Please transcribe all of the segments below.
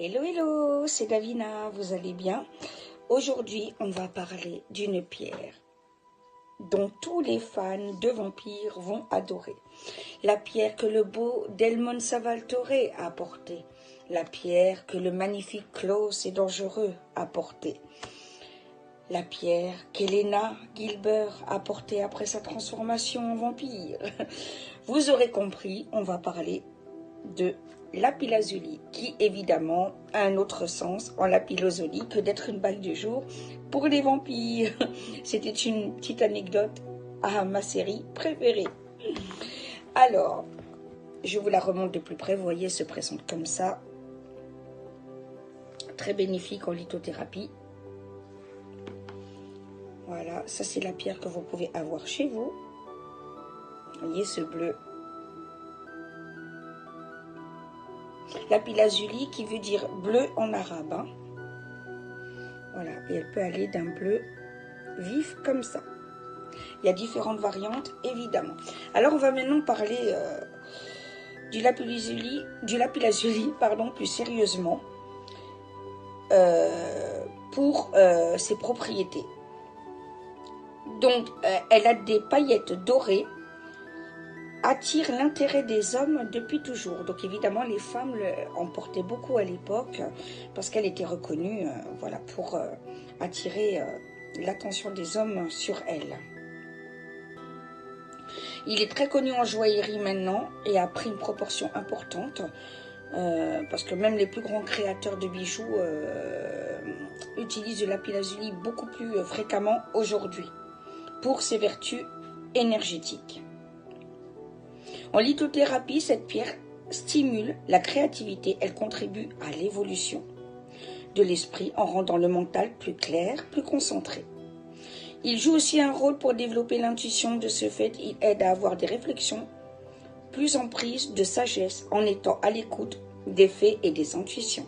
Hello, hello, c'est Davina, vous allez bien? Aujourd'hui, on va parler d'une pierre dont tous les fans de vampires vont adorer. La pierre que le beau Delmon Salvatore a portée. La pierre que le magnifique Klaus et Dangereux a portée. La pierre qu'Elena Gilbert a portée après sa transformation en vampire. Vous aurez compris, on va parler de lapis-lazuli, qui évidemment a un autre sens en lapis-lazuli que d'être une bague du jour pour les vampires. C'était une petite anecdote à ma série préférée. Alors, je vous la remonte de plus près, vous voyez, elle se présente comme ça. Très bénéfique en lithothérapie. Voilà, ça c'est la pierre que vous pouvez avoir chez vous. Vous voyez ce bleu. Lapis-lazuli qui veut dire bleu en arabe. Hein. Voilà, et elle peut aller d'un bleu vif comme ça. Il y a différentes variantes, évidemment. Alors, on va maintenant parler du lapis-lazuli, pardon, plus sérieusement, pour ses propriétés. Donc, elle a des paillettes dorées, attire l'intérêt des hommes depuis toujours. Donc évidemment, les femmes en portaient beaucoup à l'époque parce qu'elle était reconnue voilà, pour attirer l'attention des hommes sur elle. Il est très connu en joaillerie maintenant et a pris une proportion importante parce que même les plus grands créateurs de bijoux utilisent le lapis-lazuli beaucoup plus fréquemment aujourd'hui pour ses vertus énergétiques. En lithothérapie, cette pierre stimule la créativité, elle contribue à l'évolution de l'esprit en rendant le mental plus clair, plus concentré. Il joue aussi un rôle pour développer l'intuition. De ce fait, il aide à avoir des réflexions plus en prise de sagesse en étant à l'écoute des faits et des intuitions.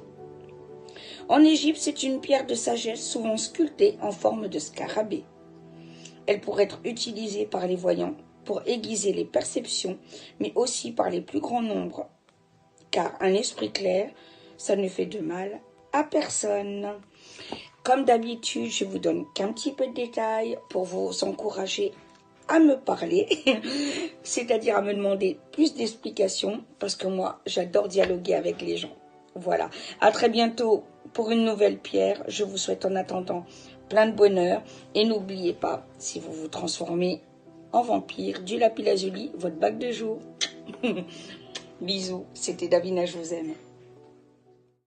En Égypte, c'est une pierre de sagesse souvent sculptée en forme de scarabée. Elle pourrait être utilisée par les voyants pour aiguiser les perceptions, mais aussi par les plus grands nombres, car un esprit clair, ça ne fait de mal à personne. Comme d'habitude, je vous donne qu'un petit peu de détails pour vous encourager à me parler, c'est-à-dire à me demander plus d'explications, parce que moi, j'adore dialoguer avec les gens. Voilà, à très bientôt pour une nouvelle pierre. Je vous souhaite en attendant plein de bonheur, et n'oubliez pas, si vous vous transformez en vampire, du lapis-lazuli, votre bague de jour. Bisous, c'était Davina, je vous aime.